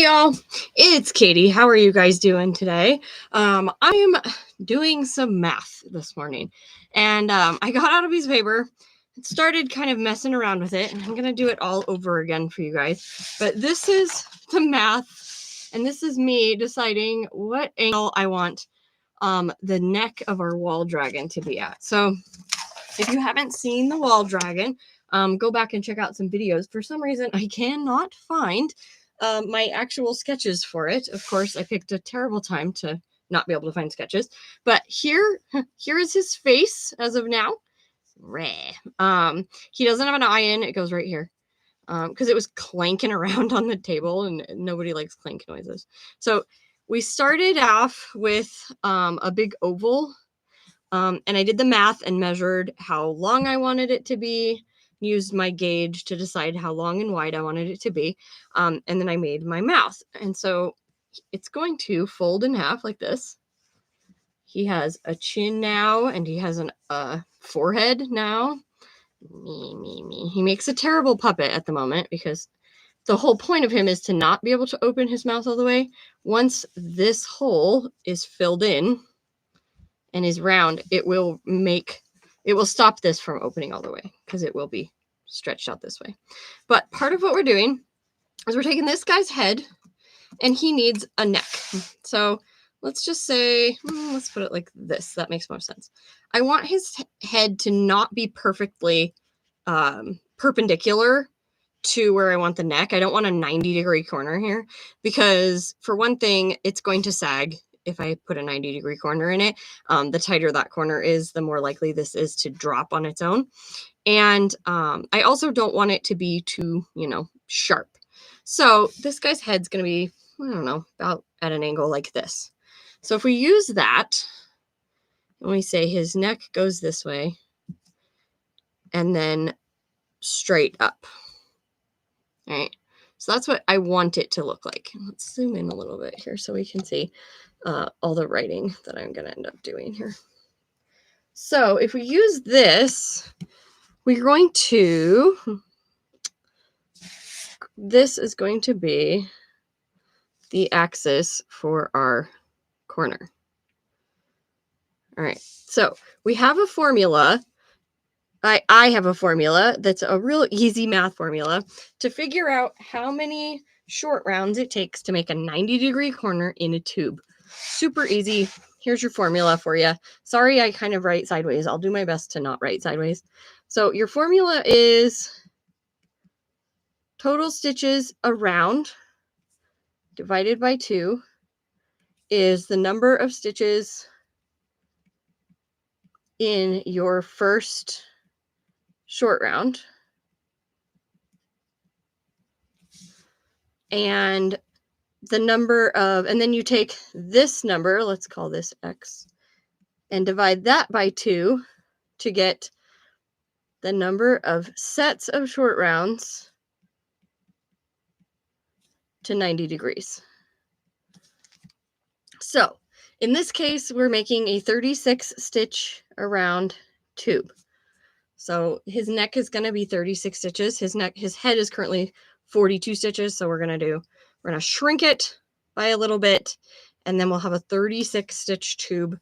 y'all, it's Katie. How are you guys doing today? I am doing some math this morning, and I got out a piece of paper and started kind of messing around with it, and I'm gonna do it all over again for you guys. But this is the math, and this is me deciding what angle I want the neck of our wall dragon to be at. So if you haven't seen the wall dragon, go back and check out some videos. For some reason, I cannot find my actual sketches for it. Of course, I picked a terrible time to not be able to find sketches. But here is his face as of now. He doesn't have an eye in. It goes right here. Because it was clanking around on the table, and nobody likes clank noises. So we started off with a big oval. And I did the math and measured how long I wanted it to be, used my gauge to decide how long and wide I wanted it to be. And then I made my mouth. And so it's going to fold in half like this. He has a chin now, and he has a forehead now. Me. He makes a terrible puppet at the moment because the whole point of him is to not be able to open his mouth all the way. Once this hole is filled in and is round, it will stop this from opening all the way because it will be stretched out this way. But part of what we're doing is we're taking this guy's head, and he needs a neck. So let's just say, let's put it like this. That makes more sense. I want his head to not be perfectly perpendicular to where I want the neck. I don't want a 90-degree corner here because, for one thing, it's going to sag if I put a 90-degree corner in it. The tighter that corner is, the more likely this is to drop on its own. And I also don't want it to be too, sharp. So this guy's head's going to be, about at an angle like this. So if we use that, and we say his neck goes this way, and then straight up. All right. So that's what I want it to look like. Let's zoom in a little bit here so we can see all the writing that I'm going to end up doing here. So if we use this, we're going to, this is going to be the axis for our corner. All right. So we have a formula. I have a formula that's a real easy math formula to figure out how many short rounds it takes to make a 90-degree corner in a tube. Super easy. Here's your formula for you. Sorry, I kind of write sideways. I'll do my best to not write sideways. So your formula is total stitches around divided by 2 is the number of stitches in your first short round. And the number of, and then you take this number, let's call this X, and divide that by 2 to get the number of sets of short rounds to 90 degrees. So in this case, we're making a 36 stitch around tube. So his neck is going to be 36 stitches. His head is currently 42 stitches. So we're going to shrink it by a little bit, and then we'll have a 36 stitch tube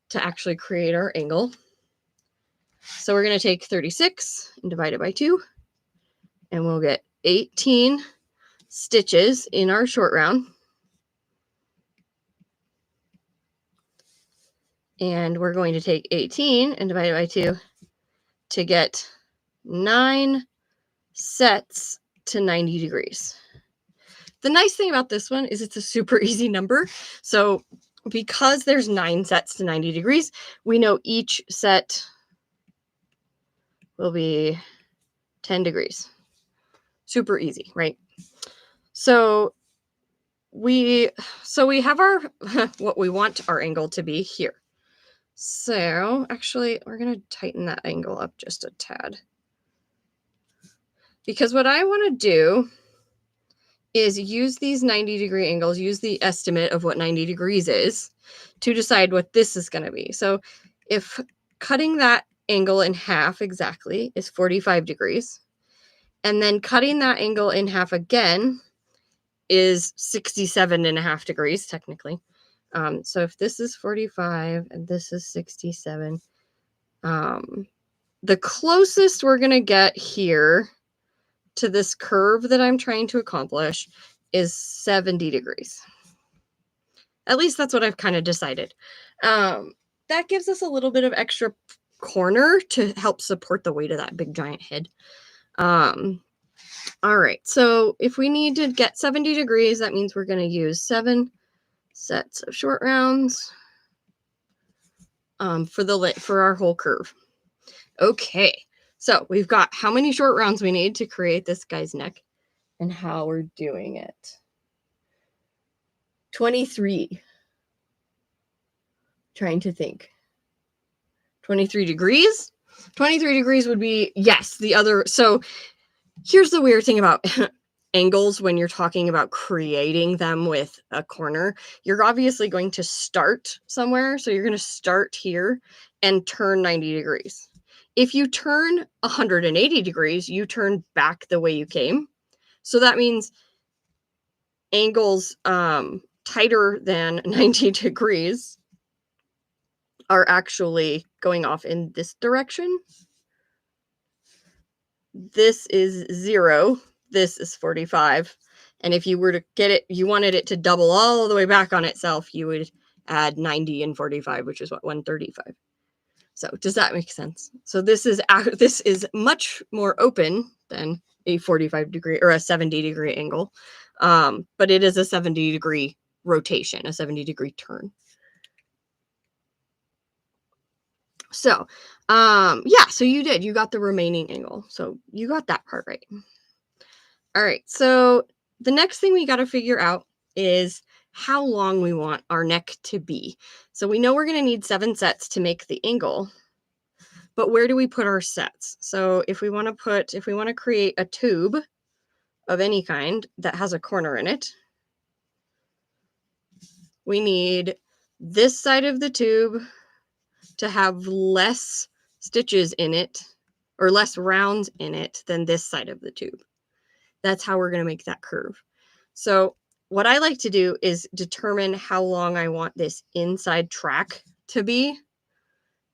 to actually create our angle. So we're going to take 36 and divide it by 2, and we'll get 18 stitches in our short round. And we're going to take 18 and divide it by 2 to get 9 sets to 90 degrees. The nice thing about this one is it's a super easy number. So because there's 9 sets to 90 degrees, we know each set will be 10 degrees. Super easy, right? So we have our what we want our angle to be here. So actually, we're going to tighten that angle up just a tad. Because what I want to do is use these 90-degree angles, use the estimate of what 90 degrees is to decide what this is going to be. So if cutting that angle in half exactly is 45 degrees, and then cutting that angle in half again is 67.5 degrees technically. So if this is 45 and this is 67, the closest we're going to get here to this curve that I'm trying to accomplish is 70 degrees. At least that's what I've kind of decided. That gives us a little bit of extra corner to help support the weight of that big giant head. All right, so if we need to get 70 degrees, that means we're going to use 7 sets of short rounds for our whole curve. Okay, so we've got how many short rounds we need to create this guy's neck and how we're doing it. 23. Trying to think. 23 degrees? 23 degrees would be, yes, the other. So here's the weird thing about angles when you're talking about creating them with a corner. You're obviously going to start somewhere. So you're going to start here and turn 90 degrees. If you turn 180 degrees, you turn back the way you came. So that means angles tighter than 90 degrees are actually going off in this direction. This is 0. This is 45. And if you were to get it, you wanted it to double all the way back on itself, you would add 90 and 45, which is what, 135. So does that make sense? So this is much more open than a 45 degree or a 70 degree angle. But it is a 70 degree rotation, a 70 degree turn. So, yeah, so you got the remaining angle. So you got that part right. All right. So the next thing we got to figure out is how long we want our neck to be. So we know we're going to need 7 sets to make the angle, but where do we put our sets? So if we want to create a tube of any kind that has a corner in it, we need this side of the tube to have less stitches in it or less rounds in it than this side of the tube. That's how we're going to make that curve. So what I like to do is determine how long I want this inside track to be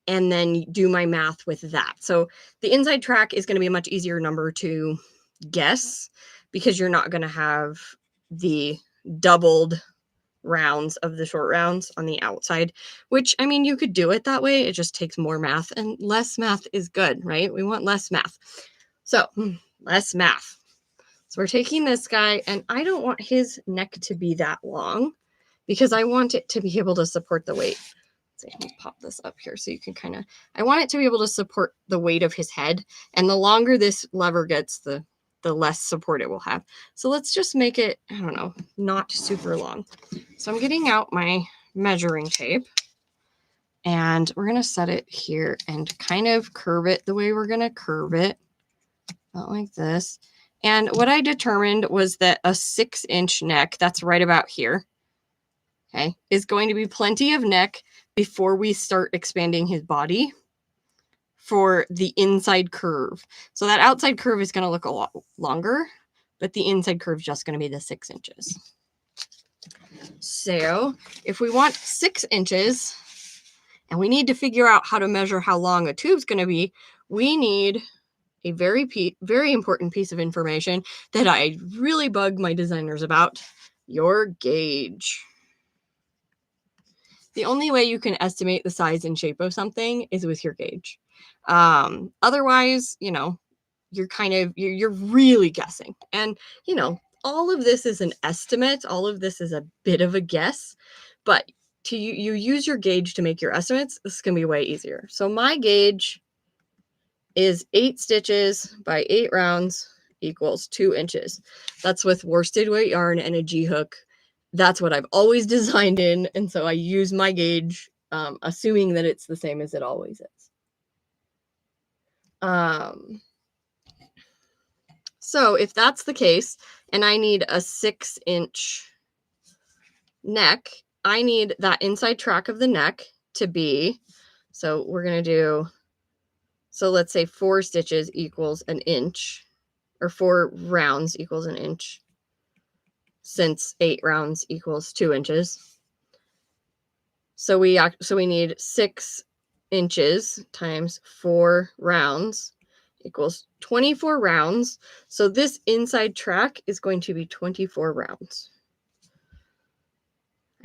and then do my math with that. So the inside track is going to be a much easier number to guess because you're not going to have the doubled rounds of the short rounds on the outside, which, I mean, you could do it that way. It just takes more math, and less math is good, right? We want less math. So less math. So we're taking this guy, and I don't want his neck to be that long because I want it to be able to support the weight. Let's see, let me pop this up here so you can I want it to be able to support the weight of his head. And the longer this lever gets, the less support it will have. So let's just make it, I don't know, not super long. So I'm getting out my measuring tape and we're going to set it here and kind of curve it the way we're going to curve it. Not like this. And what I determined was that a 6-inch neck, that's right about here, okay, is going to be plenty of neck before we start expanding his body for the inside curve. So that outside curve is going to look a lot longer, but the inside curve is just going to be the 6 inches. So if we want 6 inches and we need to figure out how to measure how long a tube's going to be, we need a very important piece of information that I really bug my designers about: your gauge. The only way you can estimate the size and shape of something is with your gauge. Otherwise, you're really guessing. And, all of this is an estimate. All of this is a bit of a guess, but you use your gauge to make your estimates. This is going to be way easier. So my gauge is 8 stitches by 8 rounds equals 2 inches. That's with worsted weight yarn and a G-hook. That's what I've always designed in, and so I use my gauge, assuming that it's the same as it always is. So if that's the case, and I need a 6-inch neck, I need that inside track of the neck to be, so we're going to do, so let's say 4 stitches equals an inch, or 4 rounds equals an inch. since 8 rounds equals 2 inches. So we need 6 inches times 4 rounds equals 24 rounds. So this inside track is going to be 24 rounds.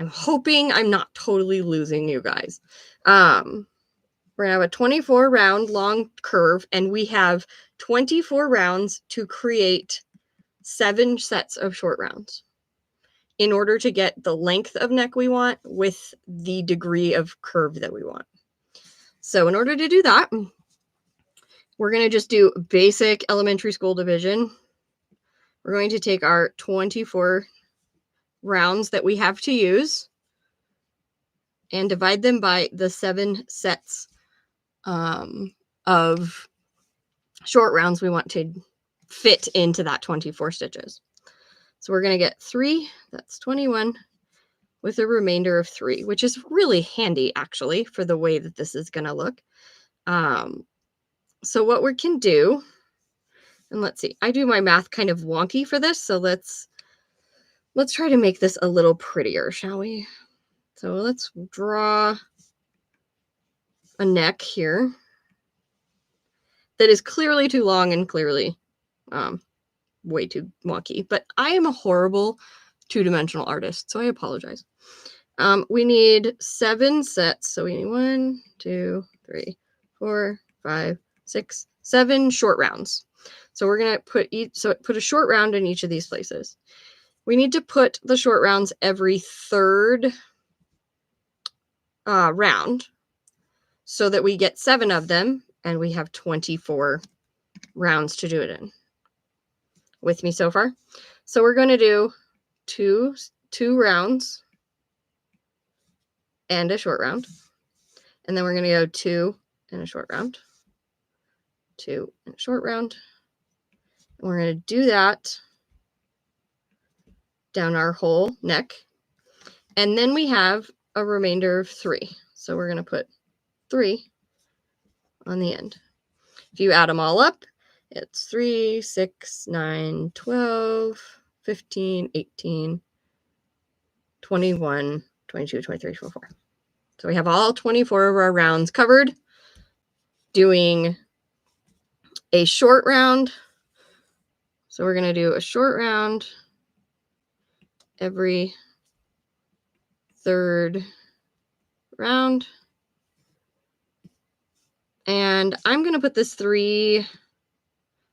I'm hoping I'm not totally losing you guys. We're gonna have a 24 round long curve, and we have 24 rounds to create 7 sets of short rounds in order to get the length of neck we want with the degree of curve that we want. So in order to do that, we're going to just do basic elementary school division. We're going to take our 24 rounds that we have to use and divide them by the 7 sets of short rounds we want to fit into that 24 stitches. So we're going to get 3, that's 21, with a remainder of 3, which is really handy actually for the way that this is going to look. So what we can do, and let's see, I do my math kind of wonky for this, so let's try to make this a little prettier, shall we? So let's draw a neck here that is clearly too long and clearly way too wonky, but I am a horrible two-dimensional artist, so I apologize. We need 7 sets, so we need 1, 2, 3, 4, 5, 6, 7 short rounds. So we're going to put a short round in each of these places. We need to put the short rounds every 3rd round so that we get 7 of them and we have 24 rounds to do it in. With me so far? So we're going to do two rounds and a short round. And then we're going to go 2 and a short round. 2 and a short round. And we're going to do that down our whole neck. And then we have a remainder of 3. So we're going to put 3 on the end. If you add them all up, it's 3, 6, 9, 12, 15, 18, 21, 22, 23, 24. So we have all 24 of our rounds covered. Doing a short round. So we're going to do a short round every 3rd round. And I'm going to put this 3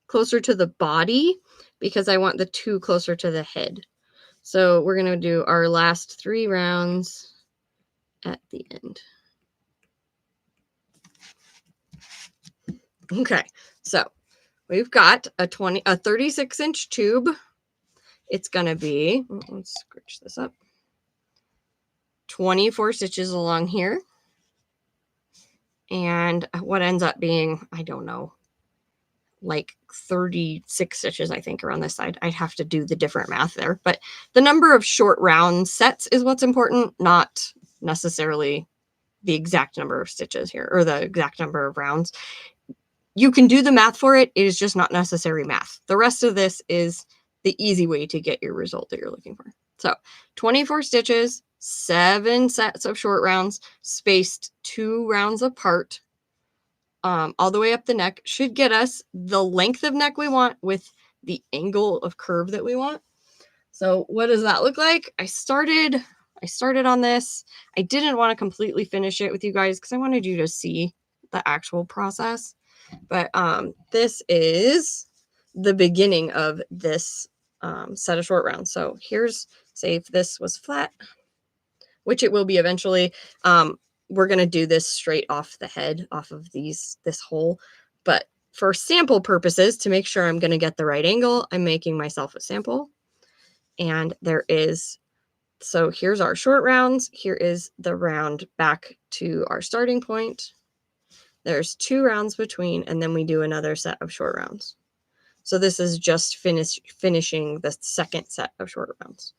closer to the body because I want the 2 closer to the head. So we're going to do our last 3 rounds at the end. Okay, so we've got a 36-inch tube. It's going to be, let's scratch this up, 24 stitches along here. And what ends up being, I don't know, like 36 stitches, I think, around this side. I'd have to do the different math there. But the number of short round sets is what's important, not necessarily the exact number of stitches here, or the exact number of rounds. You can do the math for it. It is just not necessary math. The rest of this is the easy way to get your result that you're looking for. So 24 stitches, 7 sets of short rounds, spaced 2 rounds apart, all the way up the neck, should get us the length of neck we want with the angle of curve that we want. So what does that look like? I started on this. I didn't want to completely finish it with you guys because I wanted you to see the actual process. But this is the beginning of this set of short rounds. So here's, say if this was flat, which it will be eventually, we're going to do this straight off the head, off of this hole. But for sample purposes, to make sure I'm going to get the right angle, I'm making myself a sample. And there is, so here's our short rounds. Here is the round back to our starting point. There's 2 rounds between, and then we do another set of short rounds. So this is just finishing the 2nd set of short rounds.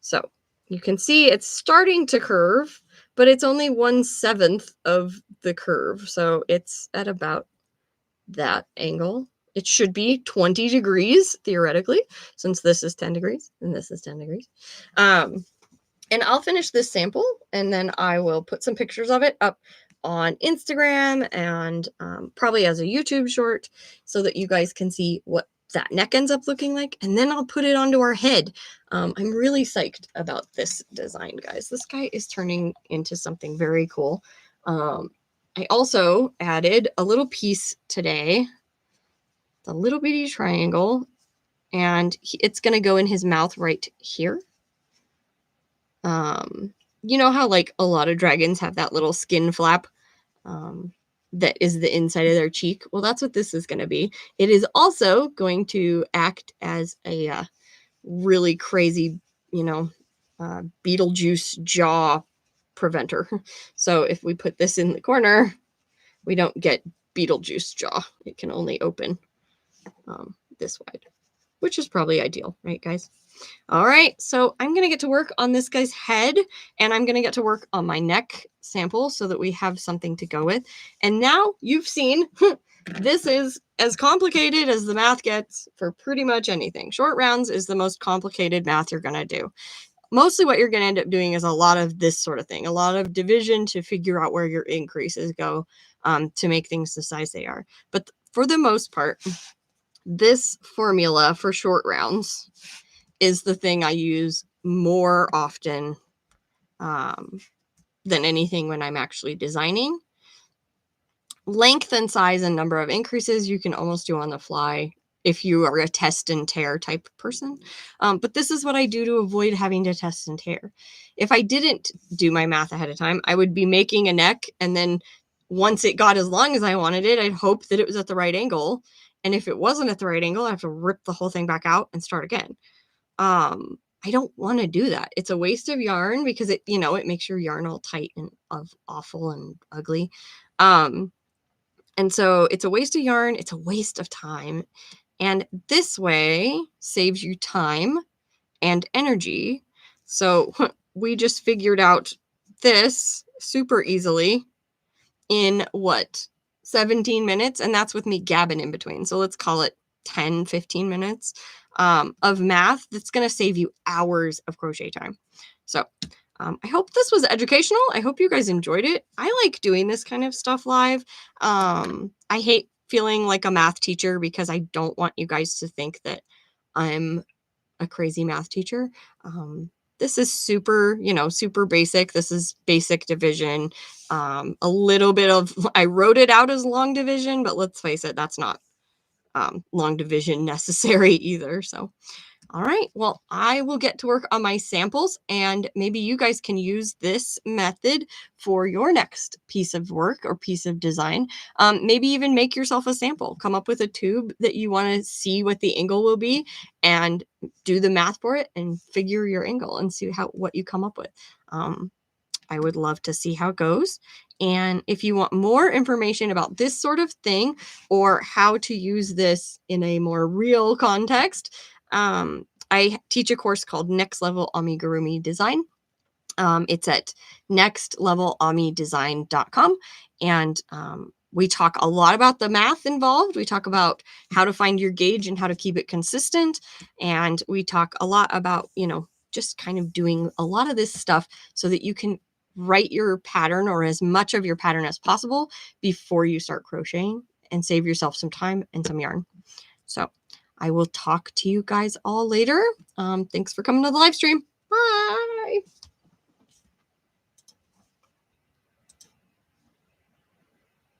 So you can see it's starting to curve, but it's only 1/7 of the curve. So it's at about that angle it should be 20 degrees theoretically, since this is 10 degrees and this is 10 degrees. And I'll finish this sample and then I will put some pictures of it up on Instagram and probably as a YouTube short so that you guys can see what that neck ends up looking like. And then I'll put it onto our head. I'm really psyched about this design, guys. This guy is turning into something very cool. I also added a little piece today, the little bitty triangle, and it's going to go in his mouth right here. You know how like a lot of dragons have that little skin flap that is the inside of their cheek? Well, that's what this is going to be. It is also going to act as a really crazy, Beetlejuice jaw preventer. So if we put this in the corner, we don't get Beetlejuice jaw. It can only open this wide, which is probably ideal, right, guys? All right, so I'm going to get to work on this guy's head, and I'm going to get to work on my neck sample so that we have something to go with. And now you've seen, this is as complicated as the math gets for pretty much anything. Short rounds is the most complicated math you're going to do. Mostly what you're going to end up doing is a lot of this sort of thing, a lot of division to figure out where your increases go to make things the size they are. But for the most part, this formula for short rounds is the thing I use more often than anything when I'm actually designing. Length and size and number of increases you can almost do on the fly if you are a test and tear type person. But this is what I do to avoid having to test and tear. If I didn't do my math ahead of time, I would be making a neck, and then once it got as long as I wanted it, I'd hope that it was at the right angle. And if it wasn't at the right angle, I have to rip the whole thing back out and start again. I don't want to do that. It's a waste of yarn because it makes your yarn all tight and awful and ugly. And so it's a waste of yarn. It's a waste of time. And this way saves you time and energy. So we just figured out this super easily in 17 minutes? And that's with me gabbing in between. So let's call it 10, 15 minutes of math that's going to save you hours of crochet time. So I hope this was educational. I hope you guys enjoyed it. I like doing this kind of stuff live. I hate feeling like a math teacher because I don't want you guys to think that I'm a crazy math teacher. This is super, super basic. This is basic division. A little bit of, I wrote it out as long division, but let's face it, that's not long division necessary either. So, all right, well, I will get to work on my samples, and maybe you guys can use this method for your next piece of work or piece of design. Maybe even make yourself a sample. Come up with a tube that you want to see what the angle will be and do the math for it and figure your angle and see what you come up with. I would love to see how it goes. And if you want more information about this sort of thing or how to use this in a more real context, I teach a course called Next-Level Amigurumi Design. It's at nextlevelamidesign.com. And we talk a lot about the math involved. We talk about how to find your gauge and how to keep it consistent. And we talk a lot about, just kind of doing a lot of this stuff so that you can write your pattern or as much of your pattern as possible before you start crocheting and save yourself some time and some yarn. So I will talk to you guys all later. Thanks for coming to the live stream. Bye.